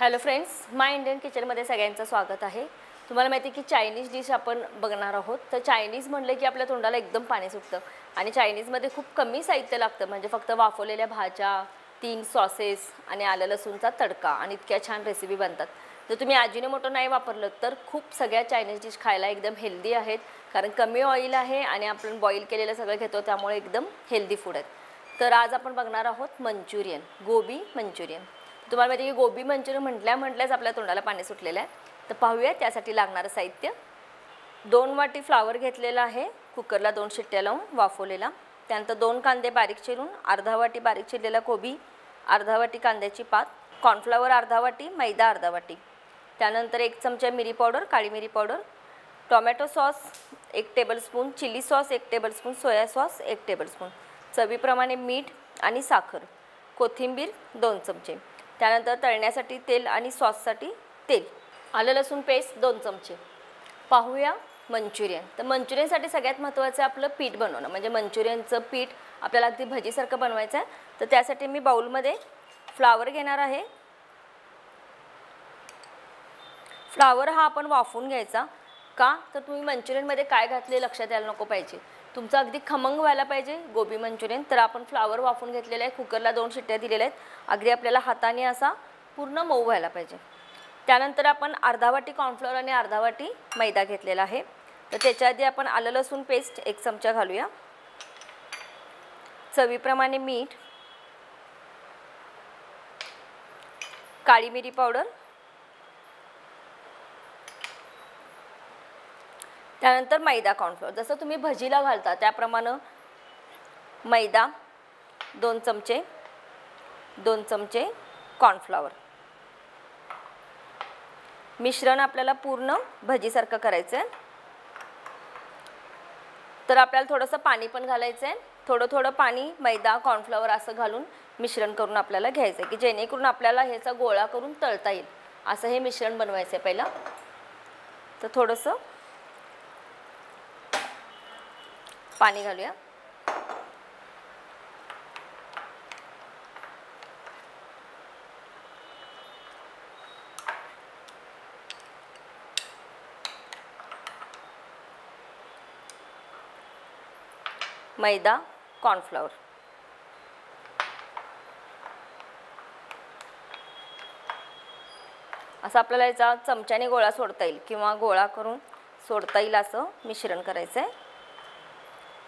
Hello friends, माय Indian किचनमध्ये सगळ्यांचं स्वागत आहे। तुम्हाला माहिती आहे की चायनीज डिश आपण बघणार आहोत। तर चायनीज म्हणले की आपल्या तोंडाला एकदम पाणी सुटतं आणि चायनीजमध्ये खूप कमी साहित्य लागतं, म्हणजे फक्त वाफवलेल्या भाज्या, 3 सॉसेस आणि आलं लसूणचा तडका आणि इतक्या छान रेसिपी बनतात। जर तुम्ही अजिनोमोटो नाही वापरलं तर खूप सगळ्या चायनीज डिश खायला एकदम हेल्दी आहेत, कारण कमी ऑइल आहे आणि आपण बॉईल केलेलं सगळं घेतो, त्यामुळे एकदम हेल्दी फूड आहेत। तर आज आपण बघणार आहोत मंचुरियन, गोबी मंचुरियन। तुम्हाला माहिती आहे की गोबी मंचुरियन म्हटल्याच आपल्या तोंडाला पाणी सुटलेलं आहे। तर पाहूया त्यासाठी लागणारं साहित्य। 2 वाटी फ्लावर घेतलेला आहे, कुकरला 2 शिट्ट्या लावून वाफवलेला। त्यानंतर 2 कांदे बारीक चिरून, अर्धा वाटी बारीक चिरलेला कोबी, अर्धा वाटी कांद्याची पात, कॉर्नफ्लॉवर अर्धा वाटी, मैदा अर्धा वाटी। त्यानंतर 1 चमचा मिरी पावडर, काळी मिरी powder, tomato sauce 1 tablespoon, chilli sauce 1 tablespoon, soya sauce 1 tablespoon, चवीप्रमाणे मीठ आणि साखर, कोथिंबीर 2 चमचे। त्यानंतर तळण्यासाठी तेल आणि सॉससाठी तेल, आलं लसूण पेस्ट 2 चमचे। पाहूया मंचुरियन। तर मंचुरियनसाठी सगळ्यात महत्त्वाचं आपलं पीठ बनवणं, म्हणजे मंचुरियनचं पीठ आपल्याला अगदी भजीसारखं बनवायचं आहे। तर त्यासाठी मी बाउलमध्ये फ्लावर घेणार आहे। फ्लावर हा आपण वाफवून घ्यायचा। का तर तुम्ही मंचुरियनमध्ये काय घातले लक्षात यायला नको पाहिजे, तुमचं अगदी खमंग व्हायला पाहिजे गोबी मंचुरियन। तर आपण फ्लावर वाफवून घेतलेला आहे, कुकरला 2 शिट्ट्या दिलेल्या आहेत, अगदी आपल्याला हाताने असा पूर्ण मऊ व्हायला पाहिजे। त्यानंतर आपण अर्धा वाटी कॉर्नफ्लॉवर आणि अर्धा वाटी मैदा घेतलेला आहे। तर त्याच्या आधी आपण आलं लसूण पेस्ट 1 चमचा घालूया, चवीप्रमाणे मीठ, काळी मिरी पावडर, त्यानंतर मैदा कॉर्नफ्लॉवर, जसं तुम्ही भजीला घालता त्याप्रमाणे मैदा 2 चमचे, 2 चमचे कॉर्नफ्लॉवर। मिश्रण आपल्याला पूर्ण भजीसारखं करायचं आहे। तर आपल्याला थोडंसं पाणी पण घालायचं आहे, थोडं पाणी, मैदा, कॉर्नफ्लॉवर असं घालून मिश्रण करून आपल्याला घ्यायचं आहे, की जेणेकरून आपल्याला ह्याचा गोळा करून तळता येईल असं हे मिश्रण बनवायचं आहे पहिला। तर थोडंसं पाणी घालूया। मैदा, कॉर्नफ्लॉवर, असं आपल्याला याचा चमच्याने गोळा सोडता येईल किंवा गोळा करून सोडता येईल असं मिश्रण करायचं आहे।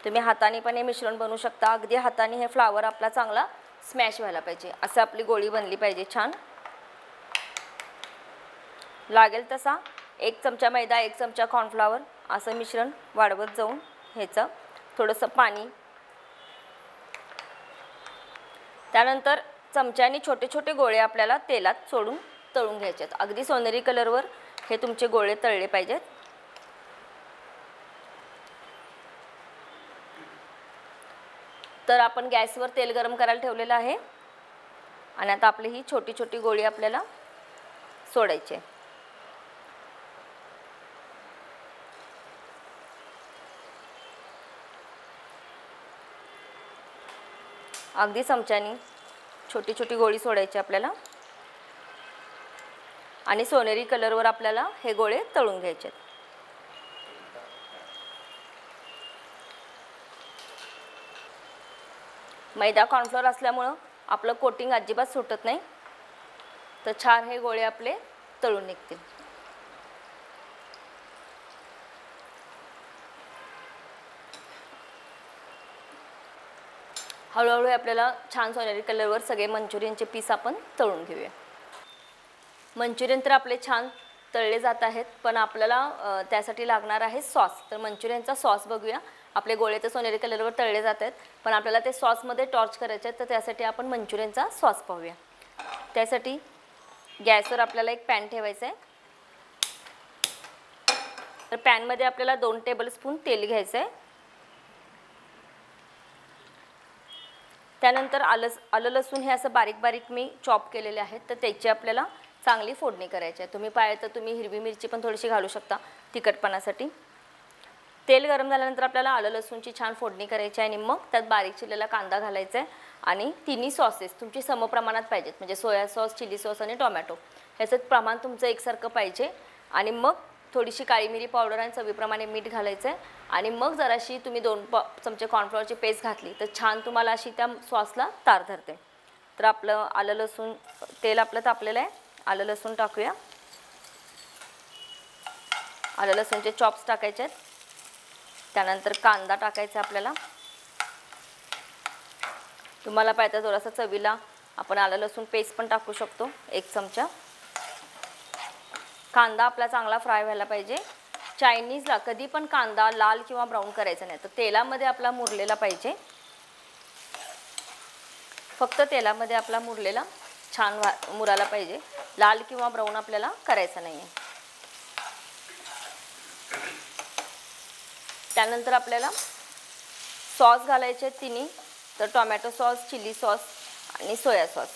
तुम्ही हाताने पण हे मिश्रण बनवू शकता, अगदी हाताने हे फ्लावर आपला चांगला स्मॅश व्हायला पाहिजे, असं आपली गोळी बनली पाहिजे छान। लागेल तसा 1 चमचा मैदा, 1 चमचा कॉर्नफ्लॉवर असं मिश्रण वाढवत जाऊन ह्याचं थोडंसं पाणी, त्यानंतर चमच्याने छोटे छोटे गोळे आपल्याला तेलात सोडून तळून घ्यायचे आहेत। अगदी सोनेरी कलरवर हे तुमचे गोळे तळले पाहिजेत। तर आपण गॅसवर तेल गरम करायला ठेवलेलं आहे आणि आता आपली ही छोटी छोटी गोळी आपल्याला सोडायची आहे। अगदी चमच्याने छोटी छोटी गोळी सोडायची आपल्याला आणि सोनेरी कलरवर आपल्याला हे गोळे तळून घ्यायचे आहेत। मैदा कॉर्नफ्लॉवर असल्यामुळं आपलं कोटिंग अजिबात सुटत नाही, तर छान हे गोळे आपले तळून निघतील। हळूहळू आपल्याला छान सोनेरी कलरवर सगळे मंचुरियनचे पीस आपण तळून घेऊया। मंचुरियन तर आपले छान तळले जात आहेत, पण आपल्याला त्यासाठी लागणार आहे सॉस। तर मंचुरियनचा सॉस बघूया। आपले गोळे तर सोनेरी कलरवर तळले जात आहेत, पण आपल्याला ते सॉसमध्ये टॉर्च करायचे आहेत, तर त्यासाठी आपण मंचुरियनचा सॉस पाहूया। त्यासाठी गॅसवर आपल्याला एक पॅन ठेवायचं आहे। तर पॅनमध्ये आपल्याला 2 टेबलस्पून तेल घ्यायचं आहे। त्यानंतर आलं लसूण हे असं बारीक बारीक मी चॉप केलेले आहेत, तर त्याची आपल्याला चांगली फोडणी करायची आहे। तुम्ही पाहिजे तर तुम्ही हिरवी मिरची पण थोडीशी घालू शकता तिखटपणासाठी। तेल गरम झाल्यानंतर आपल्याला आलं लसूणची छान फोडणी करायची आहे आणि मग त्यात बारीक चिरलेला कांदा घालायचा आहे आणि तिन्ही सॉसेस तुमची समप्रमाणात पाहिजेत, म्हणजे सोया सॉस, चिली सॉस आणि टोमॅटो ह्याचं प्रमाण तुमचं एकसारखं पाहिजे. आणि मग थोडीशी काळी मिरी पावडर आणि चवीप्रमाणे मीठ घालायचं आहे. आणि मग जराशी तुम्ही 2 चमचे कॉर्नफ्लॉवरची पेस्ट घातली तर छान तुम्हाला अशी त्या सॉसला तार धरते. तर आपलं आलं लसूण तेल आपलं तापलेलं आहे. आलं लसूण टाकूया. आलं लसूणचे चॉप्स टाकायचे आहेत. त्यानंतर कांदा टाकायचा आपल्याला. तुम्हाला पाहिजे थोडासा चवीला आपण आलं लसूण पेस्ट पण टाकू शकतो 1 चमचा. कांदा आपला चांगला फ्राय व्हायला पाहिजे. चायनीजला कधी पण कांदा लाल किंवा ब्राऊन करायचा नाही, तर तेलामध्ये आपला मुरलेला पाहिजे. फक्त तेलामध्ये आपला मुरलेला छान मुरायला पाहिजे. लाल किंवा ब्राऊन आपल्याला करायचं नाही आहे. त्यानंतर आपल्याला सॉस घालायचे आहेत 3. तर टोमॅटो सॉस, चिली सॉस आणि सोया सॉस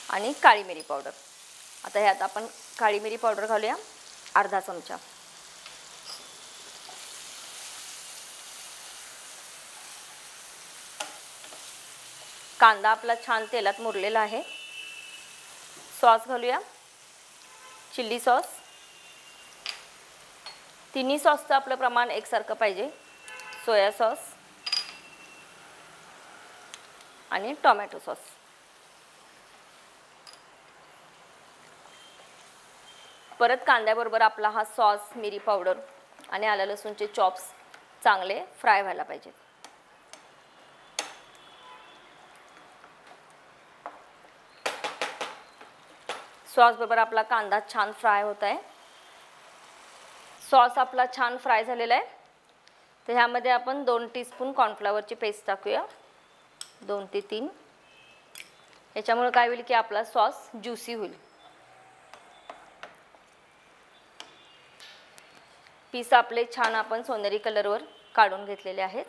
आणि काळी मिरी पावडर. आता ह्यात आपण काळी मिरी पावडर घालूया अर्धा चमचा. कांदा आपला छान तेलात मुरलेला आहे. सॉस घालूया. Chili sauce. तिन्ही सॉसचं आपलं प्रमाण एकसारखं पाहिजे. सोया सॉस आणि टोमॅटो सॉस. परत कांद्याबरोबर आपला हा सॉस, मिरी पावडर आणि आलं लसूणचे चॉप्स चांगले फ्राय व्हायला पाहिजेत. सॉस बरोबर आपला कांदा छान फ्राय होत आहे. सॉस आपला छान फ्राय झालेला आहे. तर ह्यामध्ये आपण 2 टीस्पून कॉर्नफ्लॉवरची पेस्ट टाकूया. 2 ते 3. याच्यामुळे काय होईल की आपला सॉस ज्युसी होईल. पीस आपले छान आपण सोनेरी कलरवर काढून घेतलेले आहेत.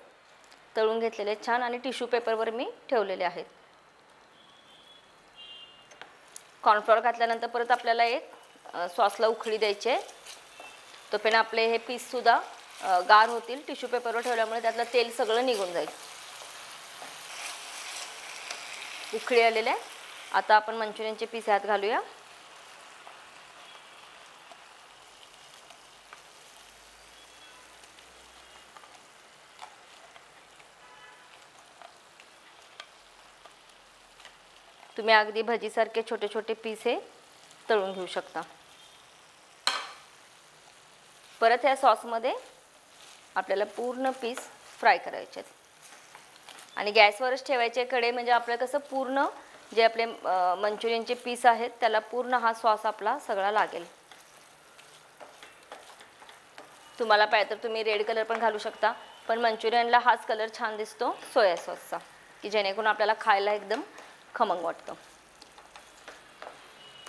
तळून घेतलेले छान आणि टिश्यू पेपरवर मी ठेवलेले आहेत. कॉर्नफ्लॉवर घातल्यानंतर परत आपल्याला एक सॉसला उकळी द्यायची आहे. तोपर्यंत आपले हे पीससुद्धा गार होतील. टिश्यू पेपरवर ठेवल्यामुळे त्यातलं तेल सगळं निघून जाईल. उकळी आलेले आहे. आता आपण मंचुरियनचे पीस ह्यात घालूया. तुम्ही अगदी भजीसारखे छोटे छोटे पीस हे तळून घेऊ शकता. परत ह्या सॉसमध्ये आपल्याला पूर्ण पीस फ्राय करायचे आहेत आणि गॅसवरच ठेवायचे कडे, म्हणजे आपल्याला कसं पूर्ण जे आपले मंचुरियनचे पीस आहेत त्याला पूर्ण हा सॉस आपला सगळा लागेल. तुम्हाला पाहिजे तर तुम्ही रेड कलर पण घालू शकता, पण मंचुरियनला हाच कलर छान दिसतो सोया सॉसचा, की जेणेकरून आपल्याला खायला एकदम खमंग वाटतं.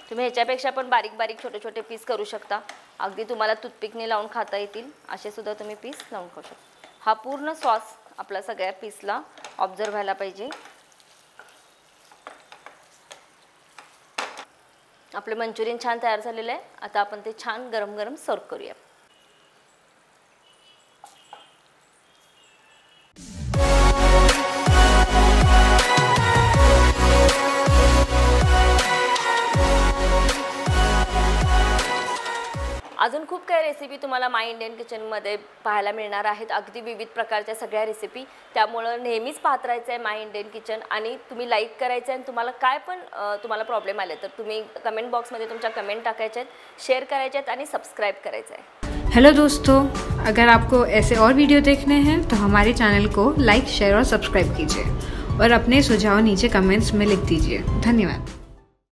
तुम्ही ह्याच्यापेक्षा पण बारीक बारीक छोटे छोटे पीस करू शकता. अगदी तुम्हाला टूथपिकने लावून खाता येतील असे सुद्धा तुम्ही पीस लावून खाऊ शकता. हा पूर्ण सॉस आपला सगळ्या पीसला ऑब्झर्व व्हायला पाहिजे. आपले मंचुरियन छान तयार झालेले आहे. आता आपण ते छान गरम गरम सर्व करूया. अजून खूप काही रेसिपी तुम्हाला माय इंडियन किचनमध्ये पाहायला मिळणार आहेत. अगदी विविध प्रकारच्या सगळ्या रेसिपी. त्यामुळं नेहमीच पाहत राहायचं आहे माय इंडियन किचन. आणि तुम्ही लाईक करायचं आहे. आणि तुम्हाला काय पण तुम्हाला प्रॉब्लेम आले तर तुम्ही कमेंट बॉक्समध्ये तुमच्या कमेंट टाकायच्या आहेत, शेअर करायच्या आहेत आणि सबस्क्राईब करायचं आहे. हेलो दोस्तों, अगर आपको ऐसे और वीडियो देखने हैं तो हमारे चैनल को लाइक, शेयर और सब्सक्राइब कीजिए और अपने सुझाव नीचे कमेंट्स में लिख दीजिए. धन्यवाद.